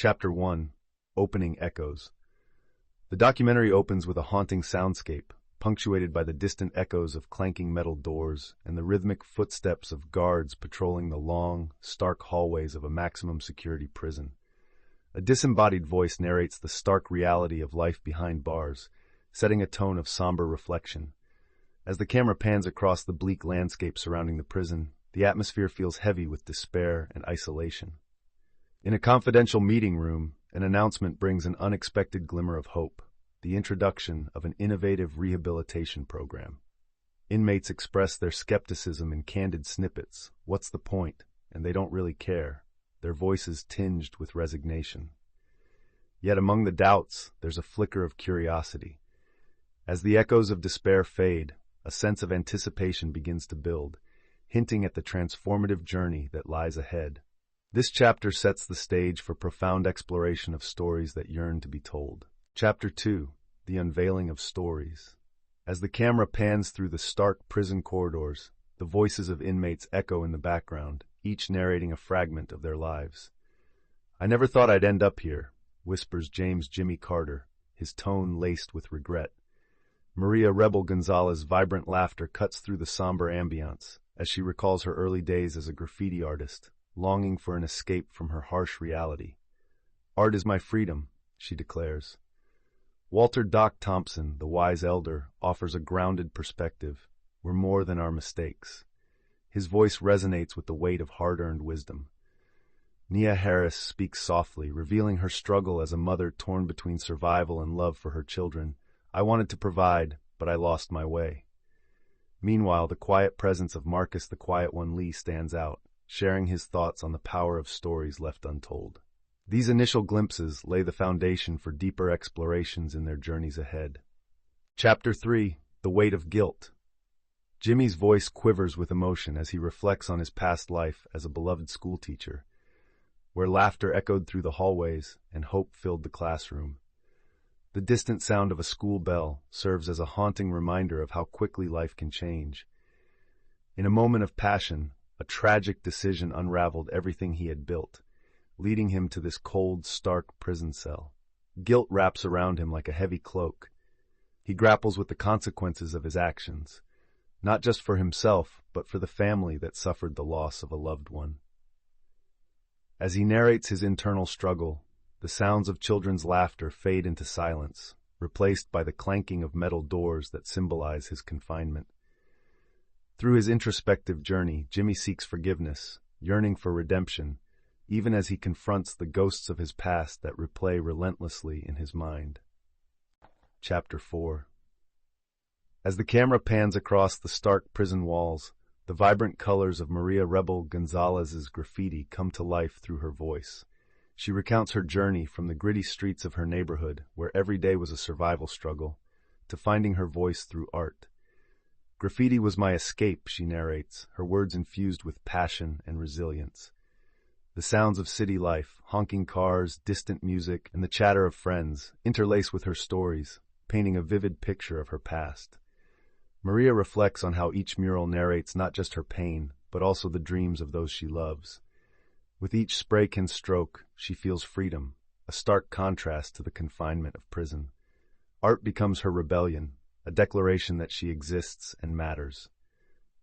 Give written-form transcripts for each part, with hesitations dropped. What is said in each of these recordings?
Chapter 1: Opening Echoes. The documentary opens with a haunting soundscape, punctuated by the distant echoes of clanking metal doors and the rhythmic footsteps of guards patrolling the long, stark hallways of a maximum security prison. A disembodied voice narrates the stark reality of life behind bars, setting a tone of somber reflection. As the camera pans across the bleak landscape surrounding the prison, the atmosphere feels heavy with despair and isolation. In a confidential meeting room, an announcement brings an unexpected glimmer of hope: the introduction of an innovative rehabilitation program. Inmates express their skepticism in candid snippets. What's the point? And they don't really care, their voices tinged with resignation. Yet among the doubts, there's a flicker of curiosity. As the echoes of despair fade, a sense of anticipation begins to build, hinting at the transformative journey that lies ahead. This chapter sets the stage for profound exploration of stories that yearn to be told. Chapter 2: The Unveiling of Stories. As the camera pans through the stark prison corridors, the voices of inmates echo in the background, each narrating a fragment of their lives. "I never thought I'd end up here," whispers James Jimmy Carter, his tone laced with regret. Maria Rebel Gonzalez's vibrant laughter cuts through the somber ambiance as she recalls her early days as a graffiti artist, longing for an escape from her harsh reality. "Art is my freedom," she declares. Walter Doc Thompson, the wise elder, offers a grounded perspective. "We're more than our mistakes." His voice resonates with the weight of hard-earned wisdom. Nia Harris speaks softly, revealing her struggle as a mother torn between survival and love for her children. "I wanted to provide, but I lost my way." Meanwhile, the quiet presence of Marcus the Quiet One Lee stands out, sharing his thoughts on the power of stories left untold. These initial glimpses lay the foundation for deeper explorations in their journeys ahead. Chapter 3: The Weight of Guilt. Jimmy's voice quivers with emotion as he reflects on his past life as a beloved schoolteacher, where laughter echoed through the hallways and hope filled the classroom. The distant sound of a school bell serves as a haunting reminder of how quickly life can change. In a moment of passion, a tragic decision unraveled everything he had built, leading him to this cold, stark prison cell. Guilt wraps around him like a heavy cloak. He grapples with the consequences of his actions, not just for himself, but for the family that suffered the loss of a loved one. As he narrates his internal struggle, the sounds of children's laughter fade into silence, replaced by the clanking of metal doors that symbolize his confinement. Through his introspective journey, Jimmy seeks forgiveness, yearning for redemption, even as he confronts the ghosts of his past that replay relentlessly in his mind. Chapter 4. As the camera pans across the stark prison walls, the vibrant colors of Maria Rebel Gonzalez's graffiti come to life through her voice. She recounts her journey from the gritty streets of her neighborhood, where every day was a survival struggle, to finding her voice through art. "Graffiti was my escape," she narrates, her words infused with passion and resilience. The sounds of city life, honking cars, distant music, and the chatter of friends interlace with her stories, painting a vivid picture of her past. Maria reflects on how each mural narrates not just her pain, but also the dreams of those she loves. With each spray-can stroke, she feels freedom, a stark contrast to the confinement of prison. Art becomes her rebellion, a declaration that she exists and matters.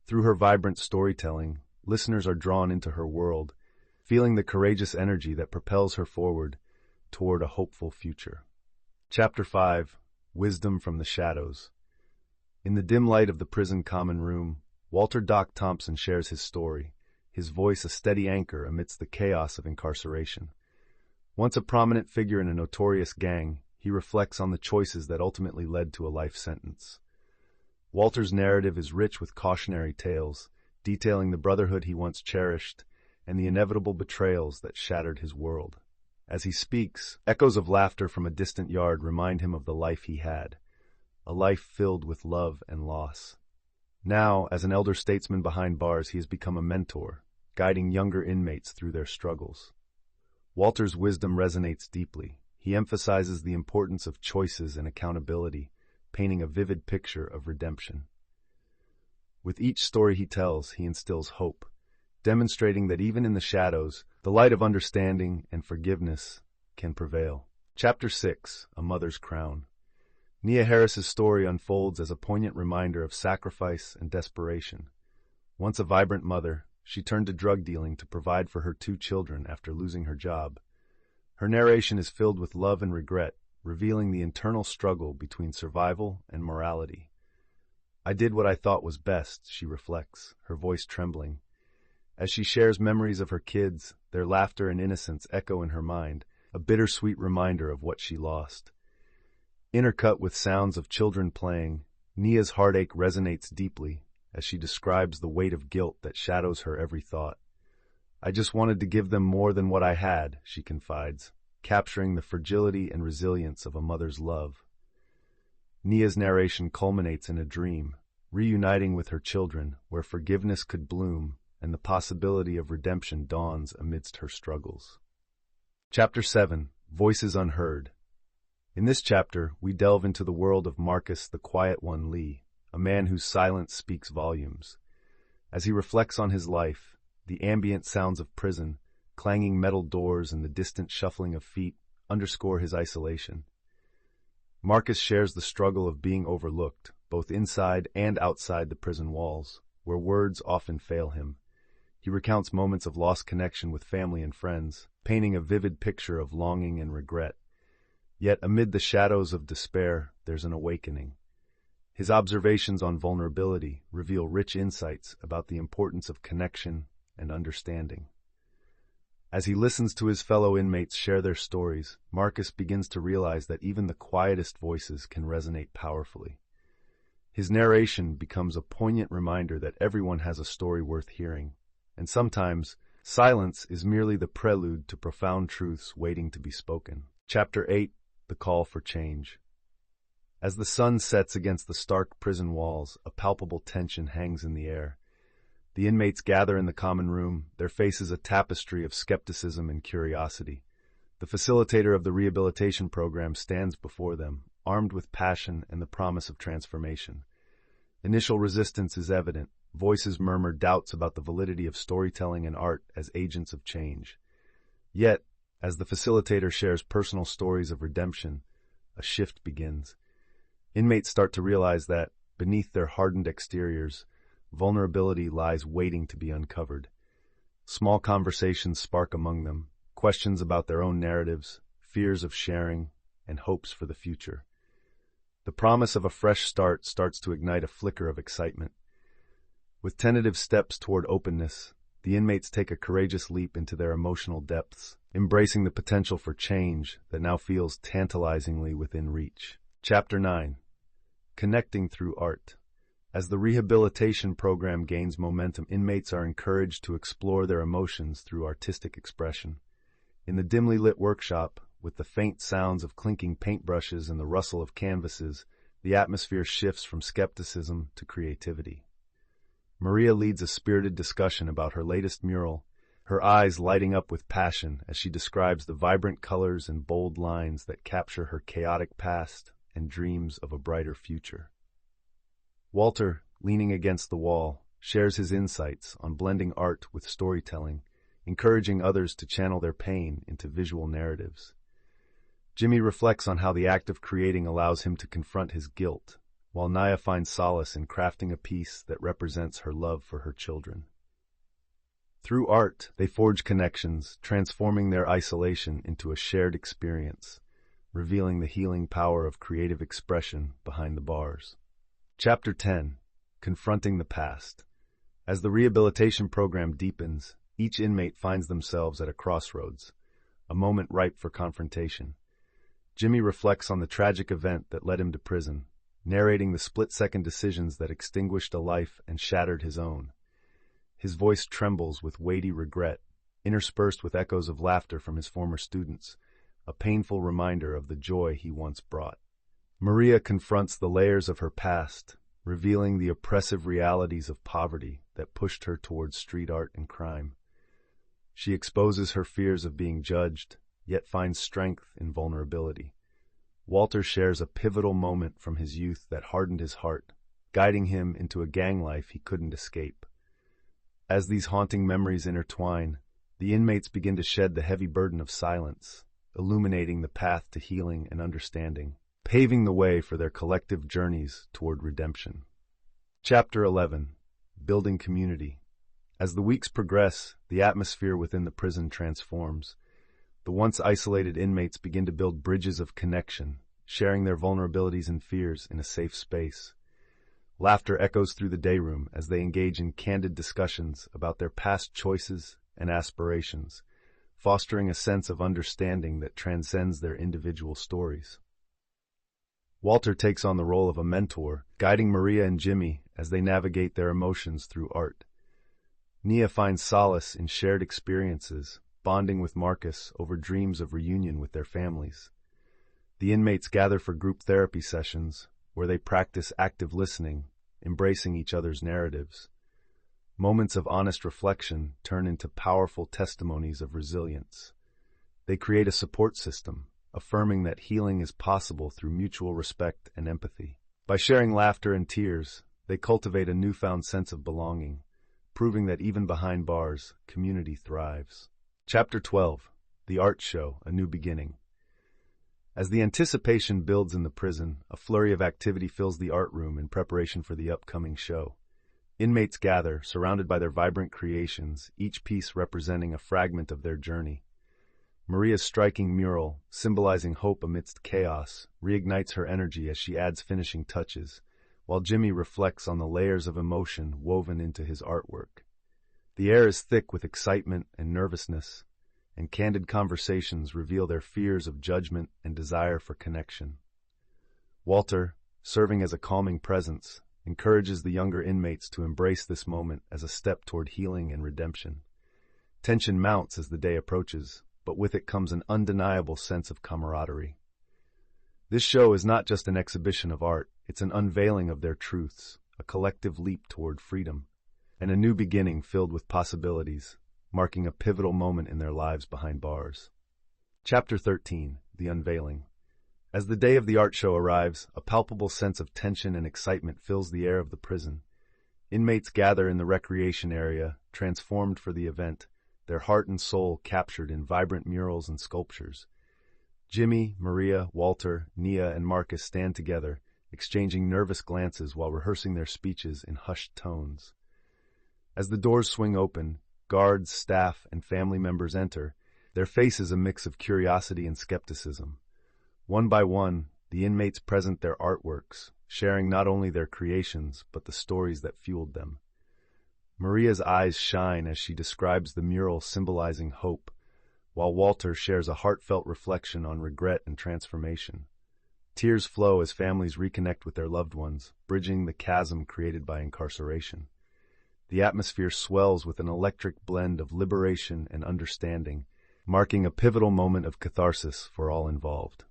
Through her vibrant storytelling, listeners are drawn into her world, feeling the courageous energy that propels her forward toward a hopeful future. Chapter 5: Wisdom from the Shadows. In the dim light of the prison common room, Walter Doc Thompson shares his story, his voice a steady anchor amidst the chaos of incarceration. Once a prominent figure in a notorious gang, he reflects on the choices that ultimately led to a life sentence. Walter's narrative is rich with cautionary tales, detailing the brotherhood he once cherished and the inevitable betrayals that shattered his world. As he speaks, echoes of laughter from a distant yard remind him of the life he had, a life filled with love and loss. Now, as an elder statesman behind bars, he has become a mentor, guiding younger inmates through their struggles. Walter's wisdom resonates deeply. He emphasizes the importance of choices and accountability, painting a vivid picture of redemption. With each story he tells, he instills hope, demonstrating that even in the shadows, the light of understanding and forgiveness can prevail. Chapter 6, A Mother's Crown. Nia Harris's story unfolds as a poignant reminder of sacrifice and desperation. Once a vibrant mother, she turned to drug dealing to provide for her 2 children after losing her job. Her narration is filled with love and regret, revealing the internal struggle between survival and morality. "I did what I thought was best," she reflects, her voice trembling. As she shares memories of her kids, their laughter and innocence echo in her mind, a bittersweet reminder of what she lost. Intercut with sounds of children playing, Nia's heartache resonates deeply as she describes the weight of guilt that shadows her every thought. "I just wanted to give them more than what I had," she confides, capturing the fragility and resilience of a mother's love. Nia's narration culminates in a dream, reuniting with her children, where forgiveness could bloom and the possibility of redemption dawns amidst her struggles. Chapter 7, Voices Unheard. In this chapter, we delve into the world of Marcus the Quiet One Lee, a man whose silence speaks volumes. As he reflects on his life, the ambient sounds of prison, clanging metal doors, and the distant shuffling of feet underscore his isolation. Marcus shares the struggle of being overlooked, both inside and outside the prison walls, where words often fail him. He recounts moments of lost connection with family and friends, painting a vivid picture of longing and regret. Yet amid the shadows of despair, there's an awakening. His observations on vulnerability reveal rich insights about the importance of connection and understanding. As he listens to his fellow inmates share their stories, Marcus begins to realize that even the quietest voices can resonate powerfully. His narration becomes a poignant reminder that everyone has a story worth hearing, and sometimes silence is merely the prelude to profound truths waiting to be spoken. Chapter 8, The Call for Change. As the sun sets against the stark prison walls, a palpable tension hangs in the air. The inmates gather in the common room, their faces a tapestry of skepticism and curiosity. The facilitator of the rehabilitation program stands before them, armed with passion and the promise of transformation. Initial resistance is evident. Voices murmur doubts about the validity of storytelling and art as agents of change. Yet, as the facilitator shares personal stories of redemption, a shift begins. Inmates start to realize that, beneath their hardened exteriors, vulnerability lies waiting to be uncovered. Small conversations spark among them, questions about their own narratives, fears of sharing, and hopes for the future. The promise of a fresh start starts to ignite a flicker of excitement. With tentative steps toward openness, the inmates take a courageous leap into their emotional depths, embracing the potential for change that now feels tantalizingly within reach. Chapter 9, Connecting Through Art. As the rehabilitation program gains momentum, inmates are encouraged to explore their emotions through artistic expression. In the dimly lit workshop, with the faint sounds of clinking paintbrushes and the rustle of canvases, the atmosphere shifts from skepticism to creativity. Maria leads a spirited discussion about her latest mural, her eyes lighting up with passion as she describes the vibrant colors and bold lines that capture her chaotic past and dreams of a brighter future. Walter, leaning against the wall, shares his insights on blending art with storytelling, encouraging others to channel their pain into visual narratives. Jimmy reflects on how the act of creating allows him to confront his guilt, while Nia finds solace in crafting a piece that represents her love for her children. Through art, they forge connections, transforming their isolation into a shared experience, revealing the healing power of creative expression behind the bars. Chapter 10, Confronting the Past. As the rehabilitation program deepens, each inmate finds themselves at a crossroads, a moment ripe for confrontation. Jimmy reflects on the tragic event that led him to prison, narrating the split-second decisions that extinguished a life and shattered his own. His voice trembles with weighty regret, interspersed with echoes of laughter from his former students, a painful reminder of the joy he once brought. Maria confronts the layers of her past, revealing the oppressive realities of poverty that pushed her towards street art and crime. She exposes her fears of being judged, yet finds strength in vulnerability. Walter shares a pivotal moment from his youth that hardened his heart, guiding him into a gang life he couldn't escape. As these haunting memories intertwine, the inmates begin to shed the heavy burden of silence, illuminating the path to healing and understanding, paving the way for their collective journeys toward redemption. Chapter 11. Building Community. As the weeks progress, the atmosphere within the prison transforms. The once isolated inmates begin to build bridges of connection, sharing their vulnerabilities and fears in a safe space. Laughter echoes through the day room as they engage in candid discussions about their past choices and aspirations, fostering a sense of understanding that transcends their individual stories. Walter takes on the role of a mentor, guiding Maria and Jimmy as they navigate their emotions through art. Nia finds solace in shared experiences, bonding with Marcus over dreams of reunion with their families. The inmates gather for group therapy sessions, where they practice active listening, embracing each other's narratives. Moments of honest reflection turn into powerful testimonies of resilience. They create a support system, affirming that healing is possible through mutual respect and empathy. By sharing laughter and tears, they cultivate a newfound sense of belonging, proving that even behind bars, community thrives. Chapter 12. The Art Show, A New Beginning. As the anticipation builds in the prison, a flurry of activity fills the art room in preparation for the upcoming show. Inmates gather, surrounded by their vibrant creations, each piece representing a fragment of their journey. Maria's striking mural, symbolizing hope amidst chaos, reignites her energy as she adds finishing touches, while Jimmy reflects on the layers of emotion woven into his artwork. The air is thick with excitement and nervousness, and candid conversations reveal their fears of judgment and desire for connection. Walter, serving as a calming presence, encourages the younger inmates to embrace this moment as a step toward healing and redemption. Tension mounts as the day approaches, but with it comes an undeniable sense of camaraderie. This show is not just an exhibition of art, it's an unveiling of their truths, a collective leap toward freedom, and a new beginning filled with possibilities, marking a pivotal moment in their lives behind bars. Chapter 13. The Unveiling. As the day of the art show arrives, a palpable sense of tension and excitement fills the air of the prison. Inmates gather in the recreation area, transformed for the event, their heart and soul captured in vibrant murals and sculptures. Jimmy, Maria, Walter, Nia, and Marcus stand together, exchanging nervous glances while rehearsing their speeches in hushed tones. As the doors swing open, guards, staff, and family members enter, their faces a mix of curiosity and skepticism. One by one, the inmates present their artworks, sharing not only their creations, but the stories that fueled them. Maria's eyes shine as she describes the mural symbolizing hope, while Walter shares a heartfelt reflection on regret and transformation. Tears flow as families reconnect with their loved ones, bridging the chasm created by incarceration. The atmosphere swells with an electric blend of liberation and understanding, marking a pivotal moment of catharsis for all involved.